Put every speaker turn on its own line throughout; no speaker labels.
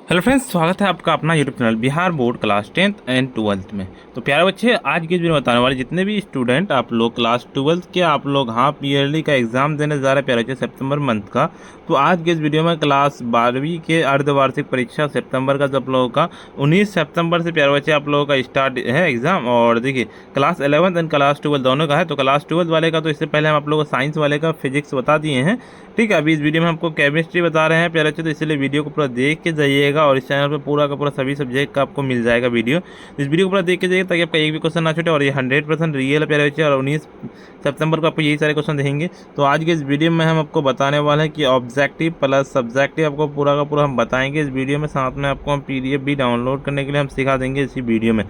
Hello friends, स्वागत है आपका अपना YouTube channel Bihar board class 10th and 12th में। तो प्यारे बच्चे, आज की वीडियो में बताने वाले जितने भी स्टूडेंट आप लोग क्लास 12th के आप लोग हाफ ईयरली का एग्जाम देने जा रहे हैं प्यारे बच्चे सितंबर मंथ का। तो आज के इस वीडियो में क्लास 12वीं के अर्धवार्षिक परीक्षा सितंबर का आप लोगों का 19 सितंबर से प्यारे बच्चे आप लोगों का स्टार्ट है एग्जाम। और देखिए क्लास 11th एंड क्लास 12 दोनों का है। तो क्लास 12 वाले का तो इससे पहले हम आप लोगों को साइंस वाले का फिजिक्स बता दिए हैं, ठीक है। अभी इस वीडियो में हमको केमिस्ट्री बता रहे हैं प्यारे बच्चे, तो इसलिए वीडियो को पूरा देख के जाइएगा और इस चैनल पे पूरा का पूरा सभी सब्जेक्ट का आपको मिल जाएगा वीडियो। इस वीडियो को पूरा देख के जाइए ताकि आपका एक भी क्वेश्चन ना छूटे। और ये 100% रियल है प्यारे बच्चे, और 19 सितंबर को आपको यही सारे क्वेश्चन देखेंगे। तो आज के इस वीडियो में हम आपको बताने वाले हैं कि ऑब्जेक्टिव प्लस सब्जेक्टिव आपको पूरा का पूरा हम बताएंगे इस वीडियो में। साथ में आपको हम PDF भी डाउनलोड करने के लिए हम सिखा देंगे इसी वीडियो में।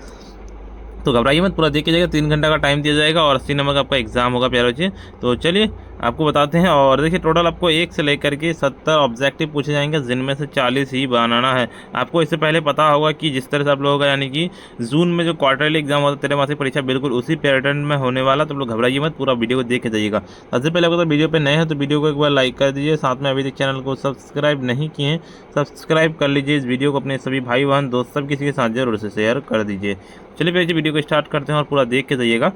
तो घबराइए मत, पूरा देख के जाएगा। 3 घंटा का टाइम दिया जाएगा और 80 नंबर का आपका एग्जाम होगा प्यारे बच्चे। तो चलिए आपको बताते हैं। और देखिए टोटल आपको 1 से लेकर के 70 ऑब्जेक्टिव पूछे जाएंगे, जिनमें से 40 ही बनाना है। आपको इससे पहले पता होगा कि जिस तरह से आप लोगों का यानी कि जून में जो क्वार्टरली एग्जाम होता है, त्रैमासिक परीक्षा, बिल्कुल उसी पैटर्न में होने वाला। तो आप लोग घबराइए मत, पूरा वीडियो को देख के जाइएगा। सबसे पहले अगर वीडियो पे नए हैं तो वीडियो को एक बार लाइक कर दीजिए। साथ में अभी तक चैनल को सब्सक्राइब नहीं किए हैं, सब्सक्राइब कर लीजिए। इस वीडियो को अपने सभी भाई बहन दोस्त सब किसी के साथ जरूर से शेयर कर दीजिए। चलिए भैया वीडियो को स्टार्ट करते हैं और पूरा देख के जाइएगा।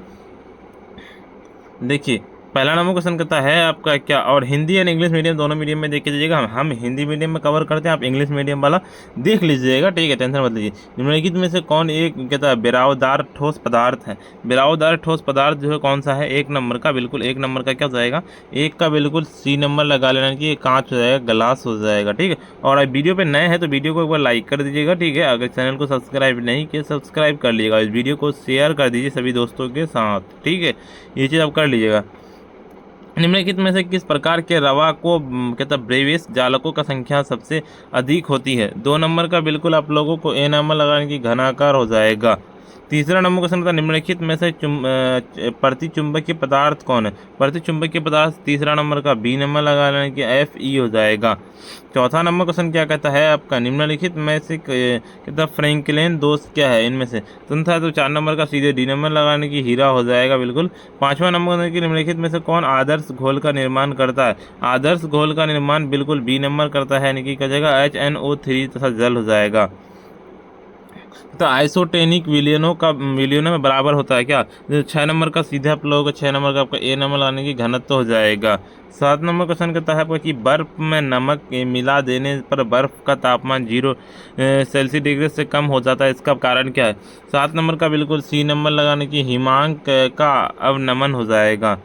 देखिए पहला नंबर क्वेश्चन कहता है आपका क्या, और हिंदी एंड इंग्लिश मीडियम दोनों मीडियम में देख के जाइएगा। हम हिंदी मीडियम में कवर करते हैं, आप इंग्लिश मीडियम वाला देख लीजिएगा, ठीक है, टेंशन मत लीजिए। निम्नलिखित में से कौन एक कहता है बिरावदार ठोस पदार्थ है। बिरावदार ठोस पदार्थ जो है कौन सा है? 1 नंबर का, बिल्कुल 1 नंबर का क्या हो जाएगा? 1 का बिल्कुल C नंबर लगा लेना कि कांच हो जाएगा, ग्लास हो जाएगा, ठीक है। और अब वीडियो पे नए हैं तो वीडियो को एक बार लाइक कर दीजिएगा, ठीक है। अगर चैनल को सब्सक्राइब नहीं किया सब्सक्राइब कर लीजिएगा। इस वीडियो को शेयर कर दीजिए सभी दोस्तों के साथ, ठीक है, ये चीज़ आप कर लीजिएगा। निम्नलिखित में से किस प्रकार के रवा को कहता ब्रेविस जालकों का संख्या सबसे अधिक होती है? 2 नंबर का बिल्कुल आप लोगों को A नंबर लगाने की घनाकार हो जाएगा। तीसरा नंबर क्वेश्चन था निम्नलिखित में से प्रतिचुंबकीय पदार्थ कौन है? प्रतिचुंबकीय पदार्थ तीसरा नंबर का B नंबर लगा लेने की Fe हो जाएगा। चौथा नंबर क्वेश्चन क्या कहता है आपका? निम्नलिखित में से कहता फ्रैंकलिन दोष क्या है इनमें से? था तो 4 नंबर का सीधे D नंबर लगाने की हीरा हो जाएगा बिल्कुल। 5वां नंबर की निम्नलिखित में से कौन आदर्श घोल का निर्माण करता है? आदर्श घोल का निर्माण बिल्कुल B नंबर करता है, यानी कि क्या जाएगा HNO3 तथा जल हो जाएगा। तो आइसोटेनिक विलियनों में बराबर होता है क्या? 6 नंबर का सीधे आप लोगों को 6 नंबर का आपका A नंबर लाने की घनत्व हो जाएगा। 7 नंबर क्वेश्चन कहता है आपका कि बर्फ में नमक मिला देने पर बर्फ का तापमान 0 सेल्सियस डिग्री से कम हो जाता है, इसका कारण क्या है? 7 नंबर का बिल्कुल C नंबर लगाने की हिमांक का अवनमन हो जाएगा।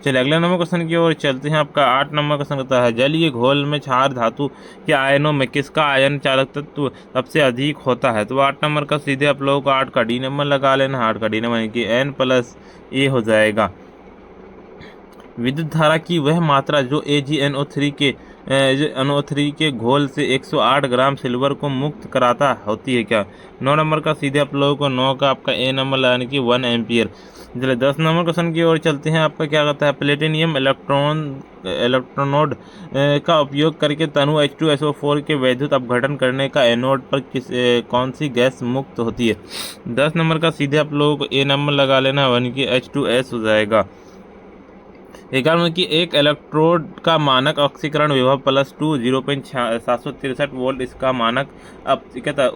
चलिए अगले नंबर क्वेश्चन की ओर चलते हैं। आपका 8 नंबर क्वेश्चन कहता है जलीय घोल में क्षार धातु के आयनों में किसका आयन चालक तत्व सबसे अधिक होता है? तो 8 नंबर का सीधे आप लोगों को 8 का D नंबर लगा लेना। 8 का D नंबर यानी कि N+A हो जाएगा। विद्युत धारा की वह मात्रा जो AgNO3 के घोल से 108 ग्राम सिल्वर को मुक्त कराता होती है क्या? 9 नंबर का सीधे आप लोगों को 9 का आपका A नंबर लगाने की 1 एम्पियर। चलिए 10 नंबर क्वेश्चन की ओर चलते हैं। आपका क्या कहता है? प्लेटिनियम इलेक्ट्रोनोड का उपयोग करके तनु H2SO4 के वैद्युत अपघटन करने का एनोड पर कौन सी गैस मुक्त होती है? 10 नंबर का सीधे आप लोगों को A नंबर लगा लेना, 1 की H2S हो जाएगा। 11 की एक इलेक्ट्रोड का मानक ऑक्सीकरण विभव +2 0.763 वोल्ट, इसका मानक अब कहता है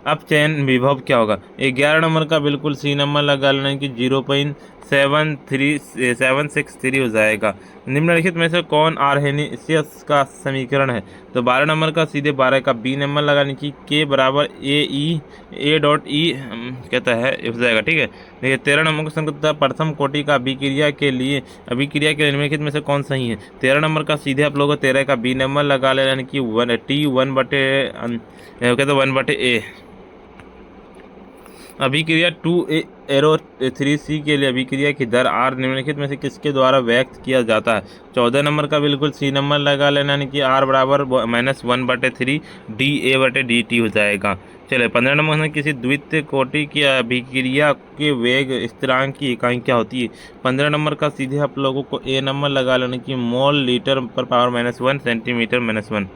अपचयन विभव क्या होगा? 11 नंबर का बिल्कुल C नंबर लगा लेना कि 0.763 हो जाएगा। निम्नलिखित में से कौन आर्हेनियस का समीकरण है? तो 12 नंबर का सीधे 12 का B नंबर लगाने की K बराबर A.E कहता है हो जाएगा, ठीक है। देखिए 13 नंबर का संकल्प प्रथम कोटि का अभिक्रिया के निम्नलिखित में से कौन सही है? 13 नंबर का सीधे आप लोगों को 13 का B नंबर लगा लेना यानी कि 1/A। अभिक्रिया 2 3C के लिए अभिक्रिया की दर R निम्नलिखित में से किसके द्वारा व्यक्त किया जाता है? 14 नंबर का बिल्कुल C नंबर लगा लेना यानी कि R बराबर -1/3 dA/dt हो जाएगा। चलिए 15 नंबर किसी द्वितीय कोटि की अभिक्रिया के वेग स्थिरांक की इकाई क्या होती है? 15 नंबर का सीधे आप लोगों को A नंबर लगा लेने की मोल लीटर पर पावर -1 सेंटीमीटर -1।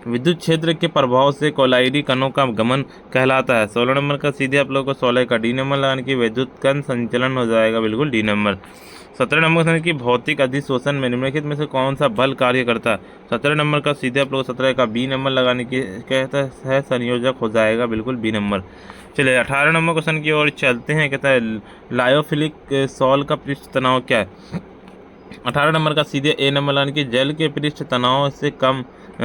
विद्युत क्षेत्र के प्रभाव से कोलाइडी कणों का गमन कहलाता है। 16 नंबर का सीधे आप लोगों को 16 का D नंबर लगाने की विद्युत कण संचलन हो जाएगा, बिल्कुल D नंबर। 17 नंबर क्वेश्चन की भौतिक अधिशोषण में निम्नलिखित में से कौन सा बल कार्य करता है। 17 नंबर का सीधे आप लोग 17 का बी नंबर लगाने की कहता है संयोजक हो जाएगा बिल्कुल बी नंबर। चलिए 18 नंबर क्वेश्चन की ओर चलते हैं। कहता है लायोफिलिक सॉल्ट का पृष्ठ तनाव क्या है। 18 नंबर का सीधे ए नंबर लाने की जल के पृष्ठ तनाव से कम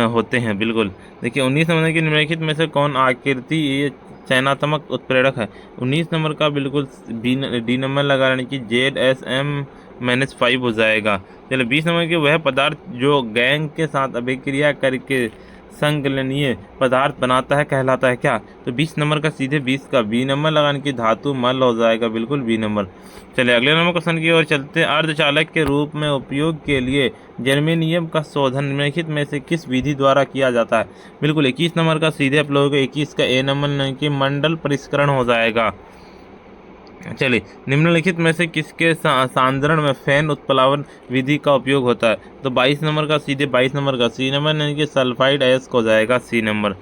होते हैं बिल्कुल। देखिए 19 नंबर की निम्नलिखित में से कौन आकृति चयनात्मक उत्प्रेरक है। 19 नंबर का बिल्कुल डी नंबर लगाने की ZSM-5 हो जाएगा। चलिए 20 नंबर की वह पदार्थ जो गैंग के साथ अभिक्रिया करके संगलनीय पदार्थ बनाता है कहलाता है क्या। तो 20 नंबर का सीधे 20 का बी नंबर लगाने की धातु मल हो जाएगा बिल्कुल बी नंबर। चलिए अगले नंबर क्वेश्चन की ओर चलते हैं। अर्धचालक के रूप में उपयोग के लिए जर्मेनियम का शोधन निम्नलिखित में से किस विधि द्वारा किया जाता है। बिल्कुल 21 नंबर का सीधे आप लोगों को 21 का ए नंबर की मंडल परिष्करण हो जाएगा। चलिए निम्नलिखित में से किसके सांद्रण में फैन उत्प्लावन विधि का उपयोग होता है। तो 22 नंबर का सीधे 22 नंबर का सी नंबर यानी कि सल्फाइड अयस्क हो जाएगा सी नंबर।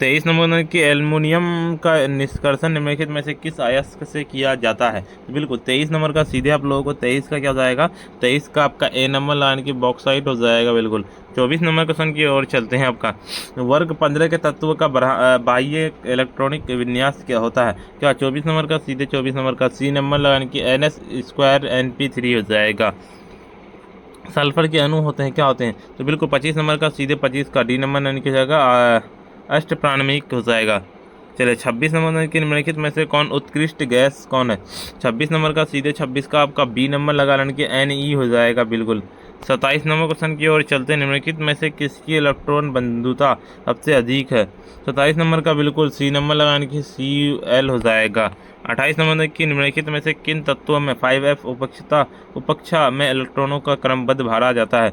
23 नंबर की एल्युमिनियम का निष्कर्षण निम्नलिखित में से किस अयस्क से किया जाता है। बिल्कुल 23 नंबर का सीधे आप लोगों को 23 का क्या हो जाएगा 23 का आपका ए नंबर लाने की बॉक्साइट हो जाएगा बिल्कुल। 24 नंबर क्वेश्चन की ओर चलते हैं। आपका वर्ग 15 के तत्व का बाह्य इलेक्ट्रॉनिक विन्यास क्या होता है। क्या 24 नंबर का सीधे 24 नंबर का सी नंबर लगाने की NS2NP3 हो जाएगा। सल्फर के अणु होते हैं क्या होते हैं। तो बिल्कुल 25 नंबर का सीधे 25 का डी नंबर यानी कि जाएगा अष्टप्राणविक हो जाएगा। चलिए 26 नंबर की निम्नलिखित में से कौन उत्कृष्ट गैस कौन है। 26 नंबर का सीधे 26 का आपका बी नंबर लगा लेने की Ne हो जाएगा बिल्कुल। 27 नंबर क्वेश्चन की ओर चलते हैं। निम्नलिखित में से किसकी इलेक्ट्रॉन बंधुता सबसे अधिक है। 27 नंबर का बिल्कुल सी नंबर लगाने की Cl हो जाएगा। 28 नंबर की निम्नलिखित में से किन तत्वों में 5f उपकक्षा में इलेक्ट्रॉनों का क्रमबद्ध भरा जाता है।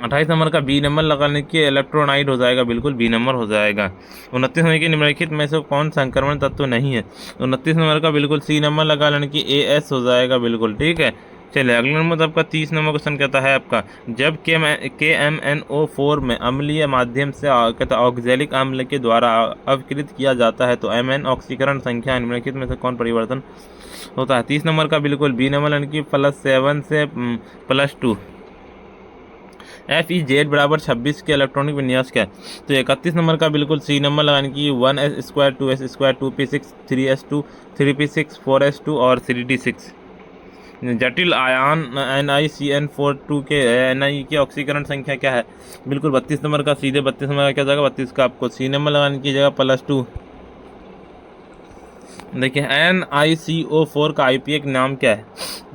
28 नंबर का बी नंबर लगाने के इलेक्ट्रोनाइट हो जाएगा बिल्कुल बी नंबर हो जाएगा। 29 नंबर की निम्नलिखित में से कौन संक्रमण तत्व नहीं है। 29 नंबर का बिल्कुल सी नंबर लगा लेने की AS हो जाएगा बिल्कुल ठीक है। चलिए अगले नंबर आपका 30 नंबर क्वेश्चन कहता है आपका जब KMnO4 में अम्लीय माध्यम से कहता ऑक्जेलिक अम्ल के द्वारा अवकृत किया जाता है तो Mn ऑक्सीकरण संख्या निम्नलिखित में से कौन परिवर्तन होता है। 30 नंबर का बिल्कुल बी नंबर यानी कि +7 से +2। FeZ बराबर 26 के इलेक्ट्रॉनिक विन्यास क्या है। तो 31 नंबर का बिल्कुल सी नंबर लगाने की 1s² 2s² 2p6 3s2 3p6 4s2 और 3d6। जटिल आयन NiCN42 के Ni की ऑक्सीकरण संख्या क्या है। बिल्कुल 32 नंबर का सीधे 32 नंबर का क्या जाएगा 32 का आपको सी नंबर लगाने की जगह +2। देखिए NiCO4 का IUPAC नाम क्या है।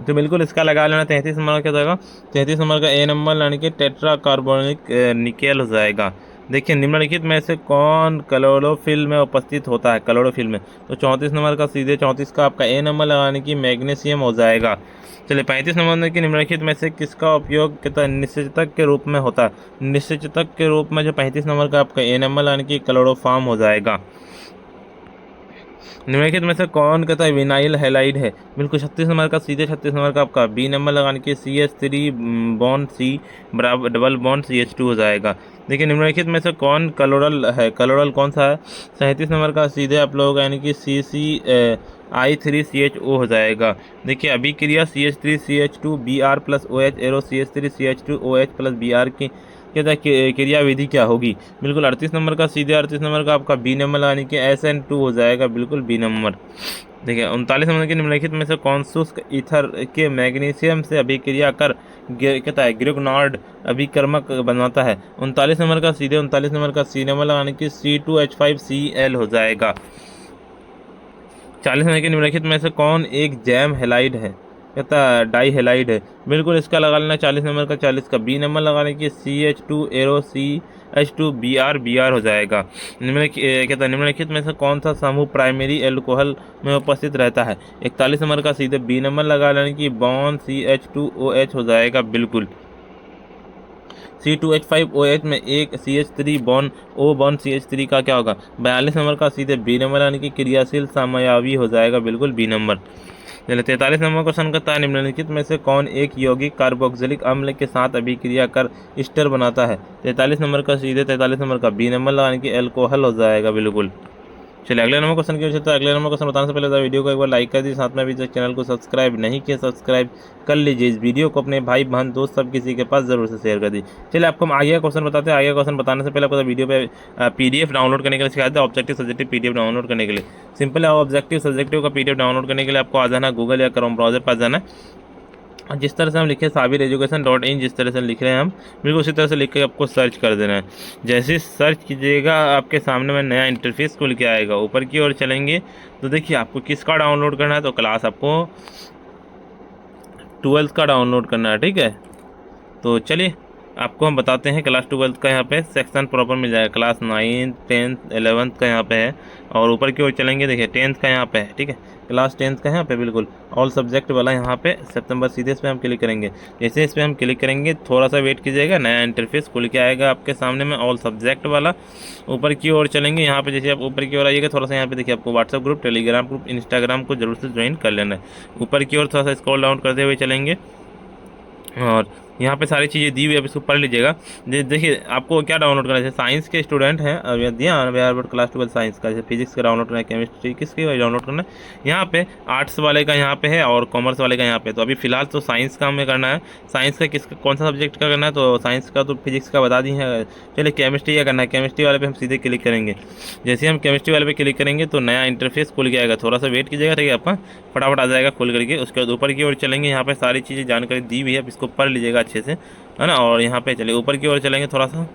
तो बिल्कुल इसका लगा लेना 33 नंबर क्या जाएगा 33 नंबर का ए नंबर लाने के टेट्रा कार्बोनिक निकेल हो जाएगा। देखिए निम्नलिखित में से कौन क्लोरोफिल में उपस्थित होता है क्लोरोफिल में। तो 34 नंबर का सीधे 34 का आपका ए नंबर लगाने की मैग्नीशियम हो जाएगा। चलिए 35 नंबर की निम्नलिखित में से किसका उपयोग कहता है निश्चेतक के रूप में होता है। निश्चेतक के रूप में जो 35 नंबर का आपका ए नंबर लगाने की क्लोरोफॉर्म हो जाएगा। निम्नलिखित में से कौन कहता है विनाइल हैलाइड है। बिल्कुल 36 नंबर का सीधे 36 नंबर का आपका बी नंबर लगाने के CH3 बॉन्ड C बराबर डबल बॉन्ड CH2 हो जाएगा। देखिए निम्नलिखित में से कौन कलोरल है कलोरल कौन सा है। 37 नंबर का सीधे आप लोग यानी कि CCI3CHO हो जाएगा। देखिए अभिक्रिया CH3CH2 Br + OH arrow CH3CH2 OH + Br की कहता है क्रिया विधि क्या होगी। बिल्कुल 38 नंबर का सीधे 38 नंबर का आपका बी नंबर लगाने के SN2 हो जाएगा बिल्कुल बी नंबर। देखिए 39 नंबर के निम्नलिखित में से कौन शुष्क ईथर के मैग्नीशियम से अभिक्रिया कर कहता है ग्रिग्नॉर्ड अभिकर्मक बनाता है। 39 नंबर का सीधे 39 नंबर का सी नंबर लगाने की C2H5Cl हो जाएगा। 40 नंबर के निम्नलिखित में से कौन एक जैम हैलाइड है कहता डाई हैलाइड है। बिल्कुल इसका लगा लेना 40 नंबर का 40 का बी नंबर लगाने की CH2 एरो CH2 Br हो जाएगा। निम्नलिखित में से कौन सा समूह प्राइमरी एल्कोहल में उपस्थित रहता है। 41 नंबर का सीधे बी नंबर लगा लेने की बॉन्ड CH2OH हो जाएगा बिल्कुल। C2H5OH में एक CH3 bond O bond CH3 का क्या होगा। 42 नंबर का सीधे बी नंबर यानी कि क्रियाशील समयावी हो जाएगा बिल्कुल बी नंबर। चलिए 43 नंबर क्वेश्चन करता है निम्नलिखित में से कौन एक यौगिक कार्बोक्सिलिक अम्ल के साथ अभिक्रिया कर ईस्टर बनाता है। 43 नंबर का सीधे 43 नंबर का बी नंबर लगाने की एल्कोहल हो जाएगा बिल्कुल। चलिए अगले नंबर क्वेश्चन की ओर चलते हैं। अगले नंबर क्वेश्चन बताने से पहले वीडियो को एक बार लाइक कर दीजिए, साथ में अभी तक चैनल को सब्सक्राइब नहीं किया सब्सक्राइब कर लीजिए। इस वीडियो को अपने भाई बहन दोस्त सब किसी के पास जरूर से शेयर कर दीजिए। चलिए आपको हम आगे का क्वेश्चन बताते हैं। आगे क्वेश्चन बताने से पहले आपको वीडियो पे PDF डाउनलोड करने के लिए सिखाते हैं। ऑब्जेक्टिव सब्जेक्टिव PDF डाउनलोड करने के लिए सिंपल है। ऑब्जेक्टिव सब्जेक्टिव का PDF डाउनलोड करने के लिए आपको आ जाना गूगल या क्रोम ब्राउजर पर आ जाना। जिस तरह से हम लिखे sabir.education.in, जिस तरह से लिख रहे हैं हम बिल्कुल उसी तरह से लिख के आपको सर्च कर देना है। जैसे सर्च कीजिएगा आपके सामने में नया इंटरफेस खुल के आएगा। ऊपर की ओर चलेंगे तो देखिए आपको किसका डाउनलोड करना है, तो क्लास आपको 12th का डाउनलोड करना है। ठीक है, तो चलिए आपको हम बताते हैं। क्लास 12th का यहाँ पे सेक्शन प्रॉपर मिल जाएगा। क्लास 9th 10th 11th का यहाँ पे है, और ऊपर की ओर चलेंगे देखिए 10th का यहाँ पे है। ठीक है, क्लास 10th का यहाँ पे बिल्कुल ऑल सब्जेक्ट वाला यहाँ पे सितंबर, सीधे इस पर हम क्लिक करेंगे। जैसे इस पर हम क्लिक करेंगे थोड़ा सा वेट कीजिएगा, नया इंटरफेस खुल के आएगा आपके सामने में ऑल सब्जेक्ट वाला। ऊपर की ओर चलेंगे, यहाँ पे जैसे आप ऊपर की ओर आइएगा थोड़ा सा, यहाँ पे देखिए आपको WhatsApp group, Telegram group, Instagram को जरूर से ज्वाइन कर लेना है। ऊपर की ओर थोड़ा सा स्क्रॉल डाउन करते हुए चलेंगे और यहाँ पे सारी चीज़ें दी हुई है, आप इसको पढ़ लीजिएगा। देखिए आपको क्या डाउनलोड करना है। जैसे साइंस के स्टूडेंट हैं, अब ये दिया क्लास 12 साइंस का, जैसे फिजिक्स का डाउनलोड करना है, केमिस्ट्री किसकी डाउनलोड करना है। यहाँ पे आर्ट्स वाले का यहाँ पे है और कॉमर्स वाले का यहाँ पे। तो अभी फिलहाल तो साइंस का हमें करना है। साइंस का कौन सा सब्जेक्ट का करना है, तो साइंस का तो फिजिक्स का बता दी है। चलिए केमिस्ट्री का करना है, केमिस्ट्री वाले पे हम सीधे क्लिक करेंगे। जैसे हम केमिस्ट्री वाले पे क्लिक करेंगे तो नया इंटरफेस खुल के आएगा। थोड़ा सा वेट कीजिएगा, ठीक है, आपका फटाफट आ जाएगा खुल करके। उसके बाद ऊपर की ओर चलेंगे, यहाँ पे सारी चीज़ें जानकारी दी हुई है, आप इसको पढ़ लीजिएगा अच्छे से, है ना। और यहाँ पे चलिए ऊपर की ओर चलेंगे थोड़ा सा।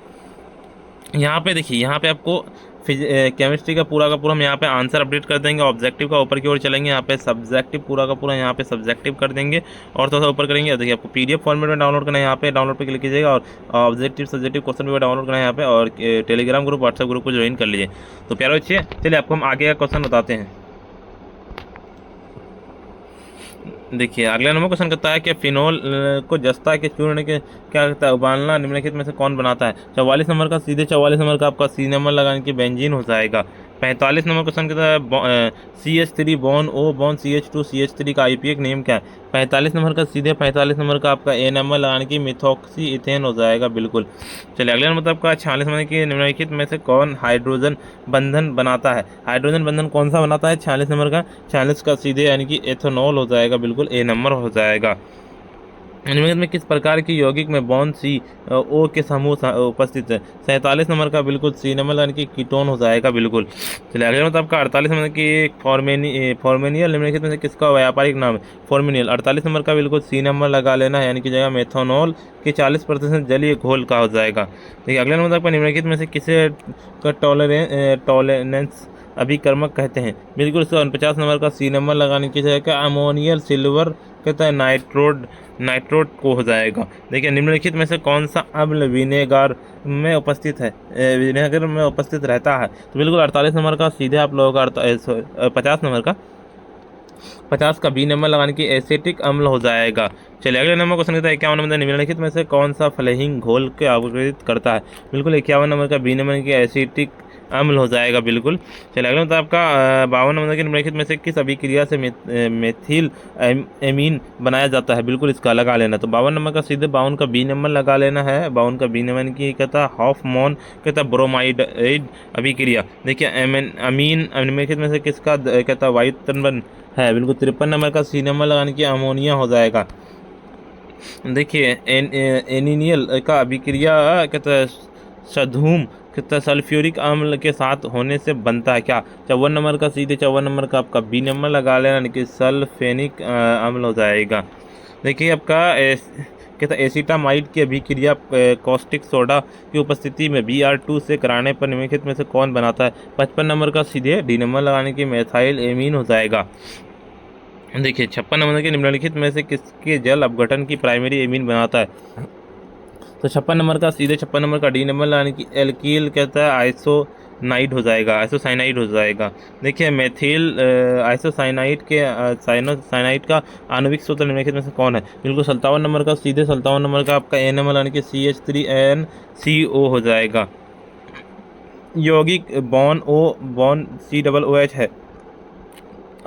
यहाँ पे देखिए, यहाँ पे आपको केमिस्ट्री का पूरा हम यहाँ पे आंसर अपडेट कर देंगे। ऑब्जेक्टिव का ऊपर की ओर चलेंगे, यहाँ पे सब्जेक्टिव पूरा का पूरा यहाँ पे सब्जेक्टिव कर देंगे। और थोड़ा सा ऊपर करेंगे, देखिए आपको PDF फॉर्मेट में डाउनलोड करना है। यहाँ पे डाउनलोड पे क्लिक कीजिएगा और objective subjective question paper download करना है यहाँ पे, और टेलीग्राम ग्रुप व्हाट्सएप ग्रुप को ज्वाइन कर लीजिए। तो प्यारे बच्चे, चलिए आपको हम आगे का क्वेश्चन बताते हैं। देखिए अगला नंबर क्वेश्चन कहता है कि फिनोल को जस्ता के चूर्ण के क्या कहता है उबालना निम्नलिखित में से कौन बनाता है। 44 नंबर का सीधे 44 नंबर का आपका C नंबर लगाने की बेंजीन हो जाएगा। 45 नंबर क्वेश्चन कहता है CH3 बॉन O बॉन CH2 CH3 का IUPAC नेम क्या है। 45 नंबर का सीधे 45 नंबर का आपका A नंबर लगाने की मिथॉक्सी इथेन हो जाएगा बिल्कुल। चलिए अगले नंबर आपका 46 नंबर की निम्नलिखित में से कौन हाइड्रोजन बंधन बनाता है। हाइड्रोजन बंधन कौन सा बनाता है 46 नंबर का। 46 का सीधे यानी कि एथेनॉल हो जाएगा बिल्कुल, A नंबर हो जाएगा। निम्नलिखित में किस प्रकार की यौगिक में बॉन्ड CO के समूह उपस्थित है। 47 नंबर का बिल्कुल C नंबर यानी कि कीटोन हो जाएगा बिल्कुल। चलिए अगले मतलब आपका 48 नंबर की फॉर्मेनियल निम्नलिखित में से किसका व्यापारिक नाम है। फॉर्मेनियल 48 नंबर का बिल्कुल C नंबर लगा लेना है, यानी कि जगह मेथनॉल के 40% जलीय घोल का हो जाएगा। देखिए अगले नंबर आपका निम्नलिखित में से किसे टॉलरेंस अभिकर्मक कहते हैं। बिल्कुल 49 नंबर का C नंबर लगाने की जगह अमोनियल सिल्वर कहता है नाइट्रोट को हो जाएगा। देखिए निम्नलिखित में से कौन सा अम्ल विनेगर में उपस्थित है, विनेगर में उपस्थित रहता है। तो बिल्कुल 48 नंबर का सीधे आप लोगों का 50 नंबर का 50 का B नंबर लगाने की एसिटिक अम्ल हो जाएगा। चलिए अगले नंबर क्वेश्चन कहता है 51 नंबर निम्नलिखित में से कौन सा फ्लेहिंग घोल के अवकृत करता है। बिल्कुल 51 नंबर का B नंबर की एसिटिक अम्ल हो जाएगा बिल्कुल। चलिए अगला मतलब आपका 52 नंबर के निम्नलिखित में से किस अभिक्रिया से मेथिल एमीन बनाया जाता है। बिल्कुल इसका लगा लेना। तो 52 नंबर का सीधे 52 का B नंबर लगा लेना है। 52 का B नंबर की कहता है हॉफमोन कहता है ब्रोमाइड अभिक्रिया। देखिए अमीन निम्नलिखित में से किसका कहता है वायुतंबन है। बिल्कुल 53 नंबर का C नंबर लगाने की अमोनिया हो जाएगा। देखिए एनिनियल का अभिक्रिया कहता है सधूम कितना सल्फ्यूरिक अम्ल के साथ होने से बनता है क्या। 54 नंबर का सीधे 54 नंबर का आपका B नंबर लगा लेना, यानी कि सल्फेनिक अम्ल हो जाएगा। देखिए आपका कहता एसिटामाइड की अभिक्रिया कॉस्टिक सोडा की उपस्थिति में Br2 से कराने पर निम्नलिखित में से कौन बनाता है। 55 नंबर का सीधे D नंबर लगाने की मेथाइल एमीन हो जाएगा। देखिए 56 नंबर के निम्नलिखित में से किसके जल अपघटन की प्राइमरी एमीन बनाता है। तो 56 नंबर का सीधे 56 नंबर का D नंबर लाने की एल्कील कहता है आइसोनाइड हो जाएगा, आइसोसाइनाइड हो जाएगा। देखिए मेथिल आइसोसाइनाइड के साइनाइड का आणविक सूत्र निम्नलिखित में से कौन है। बिल्कुल 57 नंबर का सीधे 57 नंबर का आपका A नंबर लाने की CH3NCO हो जाएगा। यौगिक बॉन COOH है।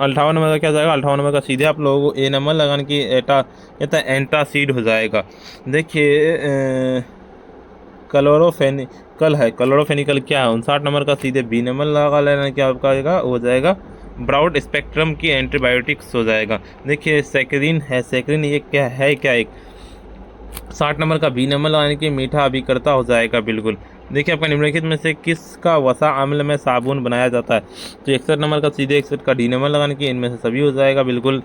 58 नंबर का क्या जाएगा। 58 नंबर का सीधे आप लोगों को A नंबर लगाने की एंटासीड हो जाएगा। देखिए क्लोरोफेनिकल है। क्लोरोफेनिकल क्या है? 59 नंबर का सीधे बी नंबर लगा लेना, क्या आपका आएगा हो जाएगा ब्रॉड स्पेक्ट्रम की एंटीबायोटिक्स हो जाएगा। देखिए सैकरीन है, सैकरीन ये क्या है, क्या एक 60 नंबर का बी नंबर लगाने की मीठा अभिकर्ता हो जाएगा बिल्कुल। देखिए आपका निम्नलिखित में से किसका वसा अम्ल में साबुन बनाया जाता है? तो 61 नंबर का सीधे 61 का डी नंबर लगाने की, इनमें से सभी हो जाएगा बिल्कुल।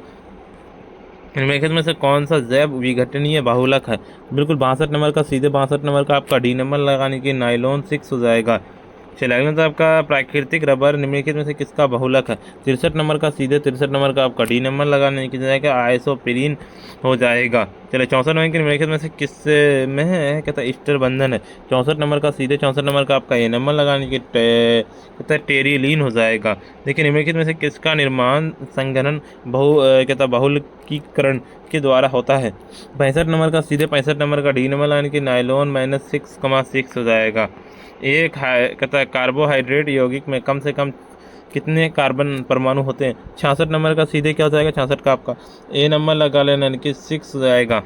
निम्नलिखित में से कौन सा जैव विघटनीय बहुलक है? बिल्कुल 62 नंबर का सीधे 62 नंबर का आपका डी नंबर लगाने की नाइलॉन 6 हो जाएगा। चलिए अगला तो आपका प्राकृतिक रबर निम्नलिखित में से किसका बहुलक है? 63 नंबर का सीधे 63 नंबर का आपका डी नंबर लगाने की जाएगा आइसोप्रीन हो जाएगा। चलिए 64 नंबर के निम्नलिखित में से किस में है? कहता है ईस्टर बंधन है। 64 नंबर का सीधे 64 नंबर का आपका ए नंबर लगाने की कहता है टेरिलीन हो जाएगा। देखिए निम्नलिखित में से किसका निर्माण संघनन कहता बहुलकीकरण के द्वारा होता है? 65 नंबर का सीधे 65 नंबर का डी नंबर लगाने की नाइलॉन -6,6 हो जाएगा। एक कहता है कार्बोहाइड्रेट यौगिक में कम से कम कितने कार्बन परमाणु होते हैं? 66 नंबर का सीधे क्या हो जाएगा? 66 का आपका ए नंबर लगा लेना, यानी कि 6 हो जाएगा।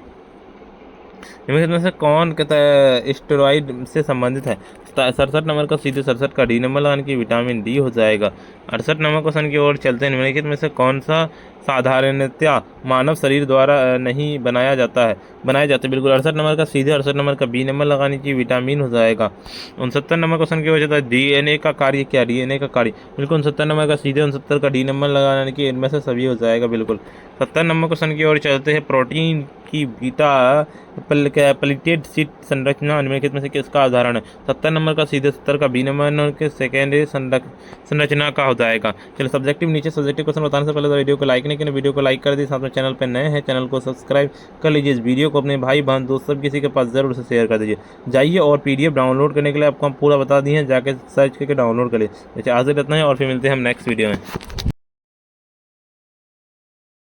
इनमें में से कौन कहता है स्टेरॉइड से संबंधित है? 67 नंबर का सीधे 67 का डी नंबर लगाने की विटामिन डी हो जाएगा। 68 नंबर क्वेश्चन की ओर चलते हैं। निम्नलिखित में से कौन सा साधारणतया मानव शरीर द्वारा नहीं बनाया जाता है? बनाया जाता है बिल्कुल 68 नंबर का सीधे 68 नंबर का बी नंबर लगाने की विटामिन हो जाएगा। 69 नंबर क्वेश्चन की ओर चलता है। डीएनए का कार्य क्या? डीएनए का कार्य बिल्कुल 69 नंबर का सीधे 69 का डी नंबर लगाने की, इनमें से सभी हो जाएगा बिल्कुल। 70 नंबर क्वेश्चन की ओर चलते हैं। प्रोटीन की बीटा प्लेटेड सीट संरचना निम्नलिखित में से किसका उदाहरण है? 70 नंबर का सीधे 70 का बी नंबर के सेकेंडरी संरचना का हो जाएगा। चलिए सब्जेक्टिव नीचे सब्जेक्टिव क्वेश्चन बताने से पहले तो वीडियो को लाइक नहीं किया, वीडियो को लाइक कर दी, साथ में चैनल पर नए हैं चैनल को सब्सक्राइब कर लीजिए। इस वीडियो को अपने भाई बहन दोस्त सब किसी के पास जरूर से शेयर कर दीजिए। जाइए और पीडीएफ डाउनलोड करने के लिए आपको हम पूरा बता दिए हैं, जाके सर्च करके डाउनलोड कर लीजिए। आज इतना है और फिर मिलते हैं हम नेक्स्ट वीडियो में।